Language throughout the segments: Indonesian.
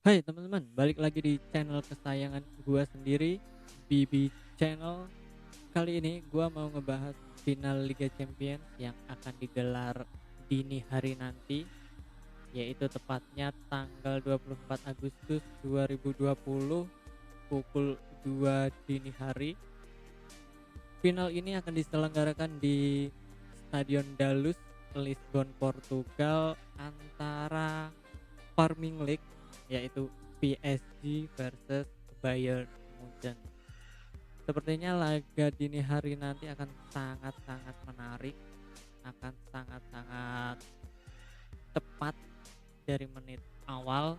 Hai teman-teman, balik lagi di channel kesayangan gua sendiri, BB Channel. Kali ini gua mau ngebahas final Liga Champions yang akan digelar dini hari nanti, yaitu tepatnya tanggal 24 Agustus 2020 pukul 2 dini hari. Final ini akan diselenggarakan di Stadion Dalus, Lisbon, Portugal antara Farming League yaitu PSG versus Bayern Munchen. Sepertinya laga dini hari nanti akan sangat-sangat menarik, akan sangat-sangat tepat dari menit awal.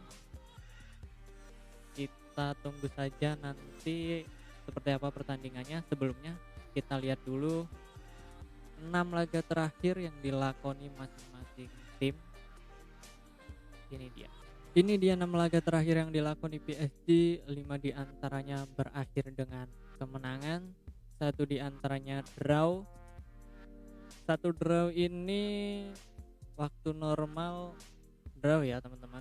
Kita tunggu saja nanti seperti apa pertandingannya. Sebelumnya kita lihat dulu 6 laga terakhir yang dilakoni masing-masing tim. Ini dia. Ini dia 6 laga terakhir yang dilakoni PSG, 5 diantaranya berakhir dengan kemenangan, satu diantaranya draw. Satu draw ini waktu normal draw ya teman-teman.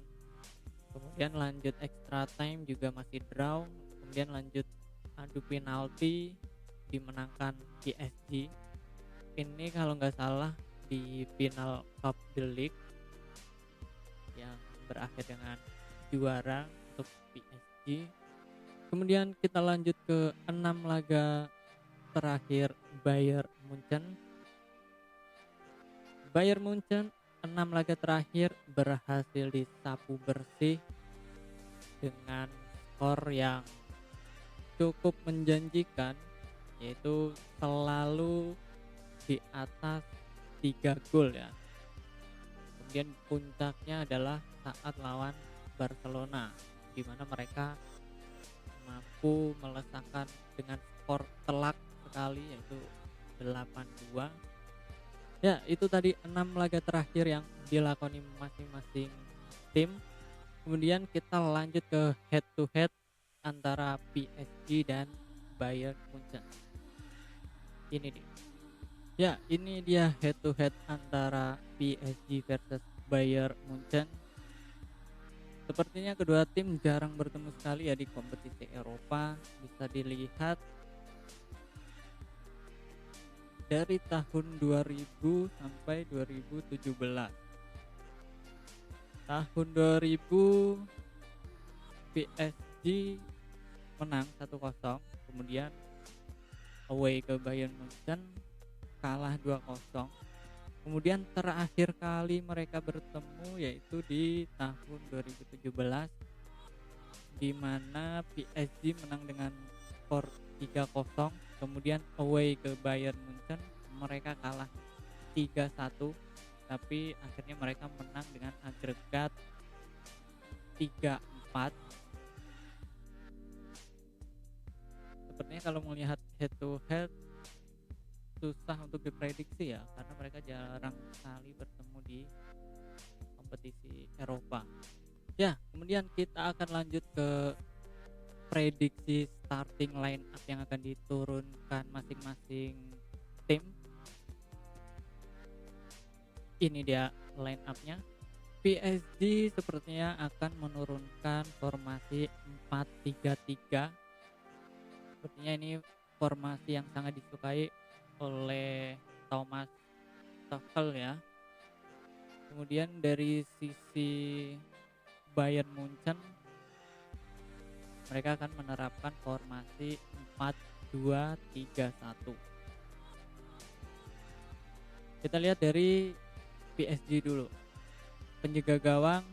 Kemudian lanjut extra time juga masih draw. Kemudian lanjut adu penalti dimenangkan PSG. Ini kalau nggak salah di final Cup the League yang berakhir dengan juara untuk PSG. Kemudian kita lanjut ke 6 laga terakhir Bayern Munchen. Bayern Munchen 6 laga terakhir berhasil disapu bersih dengan skor yang cukup menjanjikan, yaitu selalu di atas 3 gol ya. Kemudian puncaknya adalah saat lawan Barcelona, di mana mereka mampu melesakkan dengan skor telak sekali yaitu 8-2. Ya, itu tadi 6 laga terakhir yang dilakoni masing-masing tim. Kemudian kita lanjut ke head to head antara PSG dan Bayern Munchen. Ini dia. Ya, ini dia head to head antara PSG versus Bayern Munchen. Sepertinya kedua tim jarang bertemu sekali ya di kompetisi Eropa. Bisa dilihat dari tahun 2000 sampai 2017. Tahun 2000 PSG menang 1-0, kemudian away ke Bayern Munchen kalah 2-0. Kemudian terakhir kali mereka bertemu yaitu di tahun 2017, di mana PSG menang dengan skor 3-0, kemudian away ke Bayern Munchen mereka kalah 3-1, tapi akhirnya mereka menang dengan agregat 3-4. Sepertinya kalau melihat head to head susah untuk diprediksi ya, karena mereka jarang sekali bertemu di kompetisi Eropa. Ya, kemudian kita akan lanjut ke prediksi starting line up yang akan diturunkan masing-masing tim. Ini dia line up-nya. PSG sepertinya akan menurunkan formasi 4-3-3. Sepertinya ini formasi yang sangat disukai oleh Thomas Tuchel ya. Kemudian dari sisi Bayern Munchen, mereka akan menerapkan formasi 4-2-3-1. Kita lihat dari PSG dulu. Penjaga gawang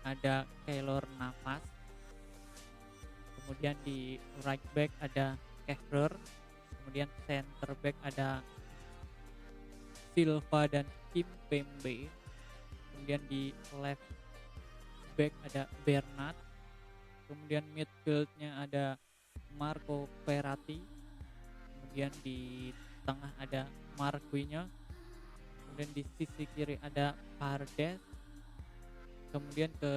ada Keylor Navas. Kemudian di right back ada Kehrer. Kemudian center back ada Silva dan Kimpembe. Kemudian di left back ada Bernat. Kemudian midfieldnya ada Marco Verratti. Kemudian di tengah ada Marquinhos. Kemudian di sisi kiri ada Paredes. Kemudian ke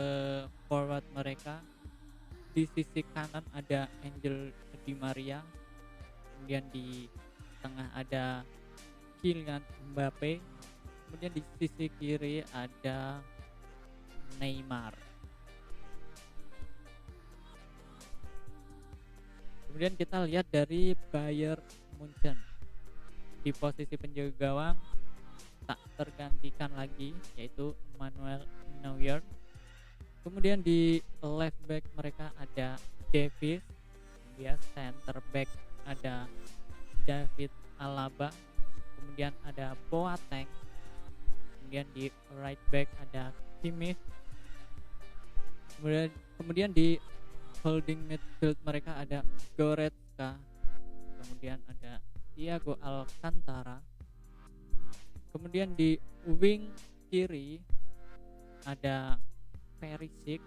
forward mereka di sisi kanan ada Angel Di Maria. Kemudian di tengah ada Kylian Mbappe. Kemudian di sisi kiri ada Neymar. Kemudian kita lihat dari Bayern Munchen di posisi penjaga gawang tak tergantikan lagi, yaitu Manuel Neuer. Kemudian di left back mereka ada Davis, kemudian center back ada David Alaba, kemudian ada Boateng, kemudian di right back ada Kimmich, kemudian di holding midfield mereka ada Goretzka, kemudian ada Thiago Alcantara, kemudian di wing kiri ada Perisic,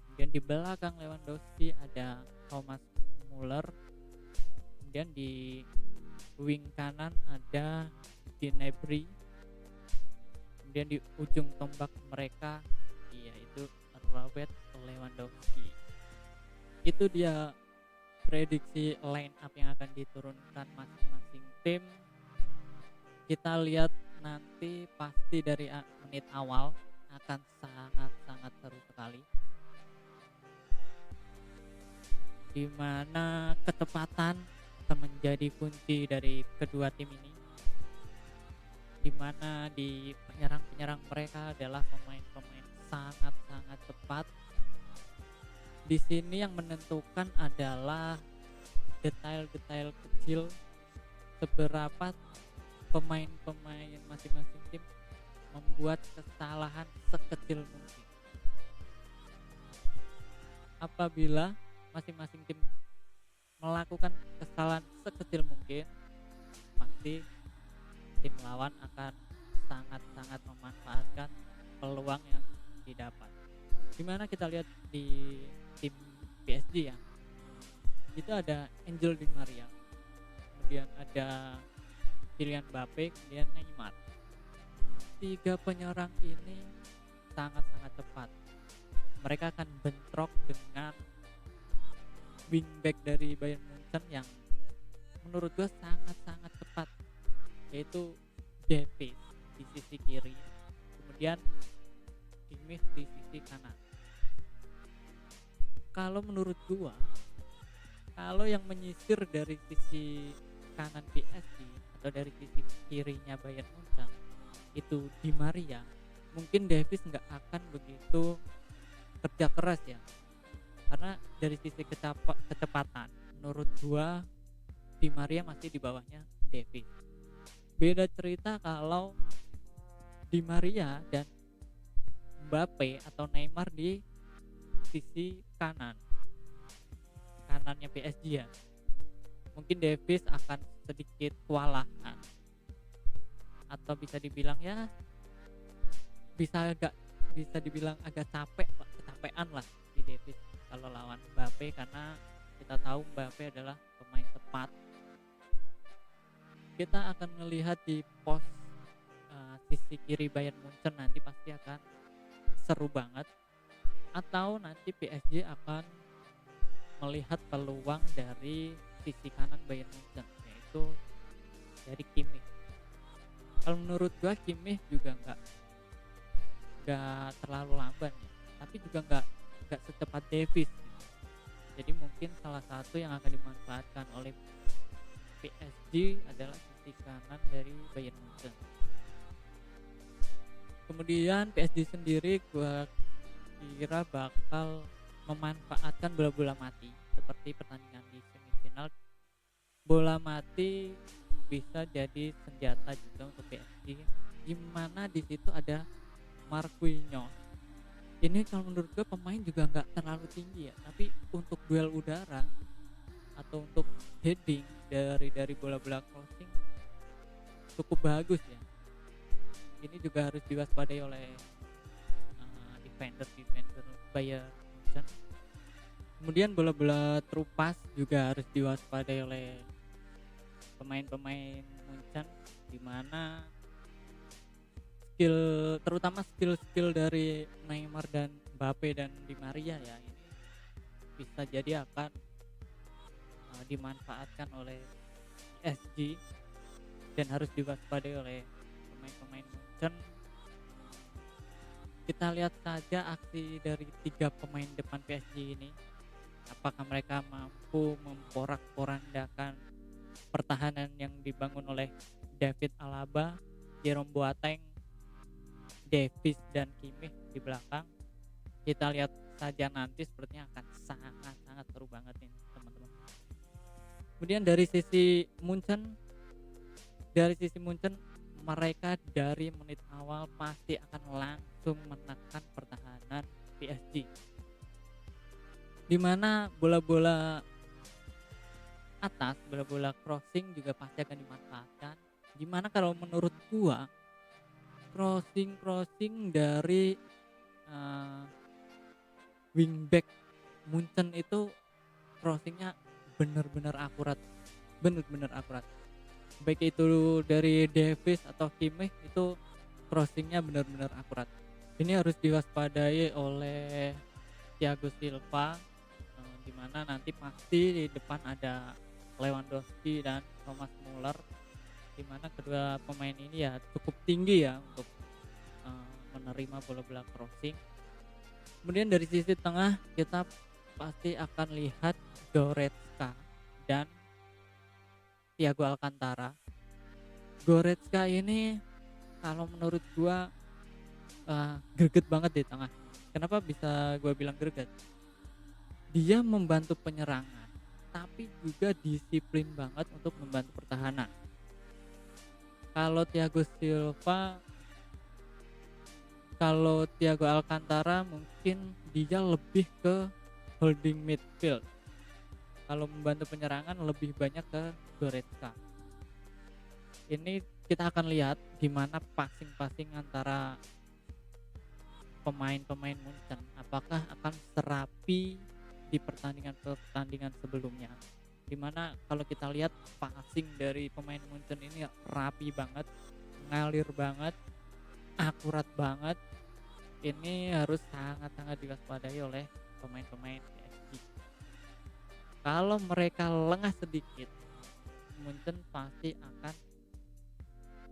kemudian di belakang Lewandowski ada Thomas Muller, kemudian di wing kanan ada Gnabry, kemudian di ujung tombak mereka yaitu Robert Lewandowski. Itu dia prediksi line up yang akan diturunkan masing-masing tim. Kita lihat nanti pasti dari menit awal akan sangat-sangat seru sekali, dimana kecepatan akan menjadi kunci dari kedua tim ini, dimana di penyerang-penyerang mereka adalah pemain-pemain sangat-sangat cepat. Di sini yang menentukan adalah detail-detail kecil, seberapa pemain-pemain masing-masing tim membuat kesalahan sekecil mungkin. Apabila masing-masing tim melakukan kesalahan sekecil mungkin, pasti tim lawan akan sangat-sangat memanfaatkan peluang yang didapat. Dimana kita lihat di tim PSG ya, itu ada Angel Di Maria, kemudian ada Kylian Mbappe, kemudian Neymar. Tiga penyerang ini sangat-sangat cepat. Mereka akan bentrok dengan wingback dari Bayern Munchen yang menurut gue sangat-sangat cepat, yaitu Davis di sisi kiri, kemudian Kimmich di sisi kanan. Kalau menurut gua, kalau yang menyisir dari sisi kanan PSG atau dari sisi kirinya Bayern Munchen itu Di Maria, mungkin Davis nggak akan begitu kerja keras ya, karena dari sisi kecepatan menurut gua Di Maria masih di bawahnya Davis. Beda cerita kalau Di Maria dan Mbappe atau Neymar di sisi kanannya PSG ya, mungkin Davis akan sedikit kewalahan, atau bisa dibilang ya bisa dibilang agak kecapean lah di Davis kalau lawan Mbappe, karena kita tahu Mbappe adalah pemain cepat. Kita akan melihat di pos sisi kiri Bayern Munchen nanti pasti akan seru banget, atau nanti PSG akan melihat peluang dari sisi kanan Bayern Munchen, yaitu dari Kimmich. Kalau menurut gua Kimmich juga nggak terlalu lamban ya, tapi juga nggak secepat Davis gitu. Jadi mungkin salah satu yang akan dimanfaatkan oleh PSG adalah sisi kanan dari Bayern Munchen. Kemudian PSG sendiri gua kira bakal memanfaatkan bola-bola mati seperti pertandingan di semifinal. Bola mati bisa jadi senjata juga untuk PSG, di mana di situ ada Marquinhos. Ini kalau menurut gue pemain juga nggak terlalu tinggi ya, tapi untuk duel udara atau untuk heading dari bola-bola crossing cukup bagus ya. Ini juga harus diwaspadai oleh defender Bayern Munchen. Kemudian bola-bola terupas juga harus diwaspadai oleh pemain-pemain Munchen, di mana terutama skill dari Neymar dan Mbappe dan Di Maria ya, ini bisa jadi akan dimanfaatkan oleh PSG dan harus diwaspadai oleh pemain-pemain Munchen. Kita lihat saja aksi dari tiga pemain depan PSG ini. Apakah mereka mampu memporak-porandakan pertahanan yang dibangun oleh David Alaba, Jerome Boateng, Davis dan Kimmich di belakang? Kita lihat saja nanti, sepertinya akan sangat-sangat seru banget nih teman-teman. Kemudian dari sisi Munchen mereka dari menit awal pasti akan langsung menekan pertahanan PSG. Di mana bola-bola atas, bola-bola crossing juga pasti akan dimanfaatkan. Gimana kalau menurut gua crossing dari uh, wingback Munchen itu crossingnya benar-benar akurat, benar-benar akurat. Baik itu dari Davis atau Kimmich, itu crossingnya benar-benar akurat. Ini harus diwaspadai oleh Thiago Silva, di mana nanti pasti di depan ada Lewandowski dan Thomas Muller, di mana kedua pemain ini ya cukup tinggi ya untuk menerima bola-bola crossing. Kemudian dari sisi tengah kita pasti akan lihat Goretzka dan Thiago Alcantara. Goretzka ini kalau menurut gua greget banget di tengah. Kenapa bisa gua bilang greget? Dia membantu penyerangan, tapi juga disiplin banget untuk membantu pertahanan. Kalau Thiago Alcantara mungkin dia lebih ke holding midfield. Kalau membantu penyerangan lebih banyak ke Goretzka. Ini kita akan lihat gimana passing-passing antara pemain-pemain Munchen, apakah akan serapi di pertandingan sebelumnya. Dimana kalau kita lihat passing dari pemain Munchen ini rapi banget, ngalir banget, akurat banget. Ini harus sangat-sangat diwaspadai oleh pemain-pemain PSG. Kalau mereka lengah sedikit, Munchen pasti akan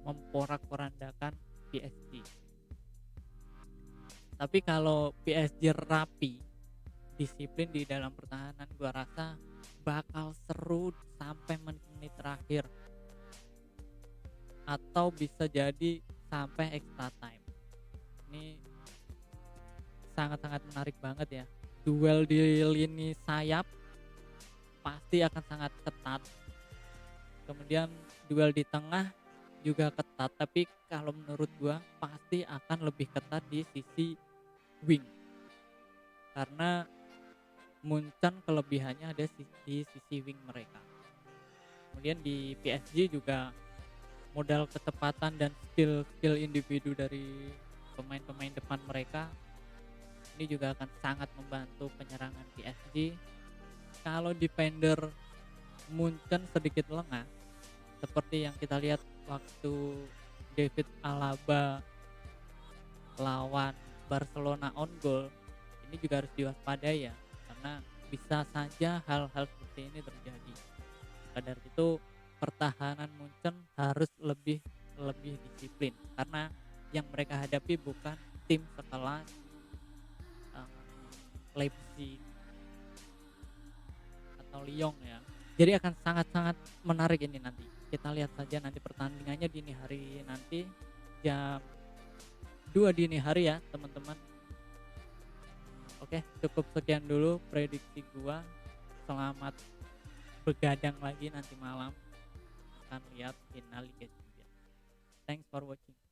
memporak-porandakan PSG. Tapi kalau PSG rapi, disiplin di dalam pertahanan, gua rasa bakal seru sampai menit-menit terakhir, atau bisa jadi sampai extra time. Ini sangat-sangat menarik banget ya. Duel di lini sayap pasti akan sangat ketat. Kemudian duel di tengah juga ketat, tapi kalau menurut gua pasti akan lebih ketat di sisi wing. Karena Munchen kelebihannya ada di sisi wing mereka. Kemudian di PSG juga modal kecepatan dan skill individu dari pemain-pemain depan mereka ini juga akan sangat membantu penyerangan PSG. Kalau defender Munchen sedikit lengah, seperti yang kita lihat waktu David Alaba lawan Barcelona on goal, ini juga harus diwaspadai ya, karena bisa saja hal-hal seperti ini terjadi. Maka dari itu pertahanan Munchen harus lebih disiplin, karena yang mereka hadapi bukan tim sekelas Leipzig atau Lyon ya. Jadi akan sangat-sangat menarik ini nanti. Kita lihat saja nanti pertandingannya dini hari nanti jam 2 dini hari ya teman-teman. Oke, cukup sekian dulu prediksi gua. Selamat begadang lagi nanti malam, akan lihat final Liga Champions. Thanks for watching.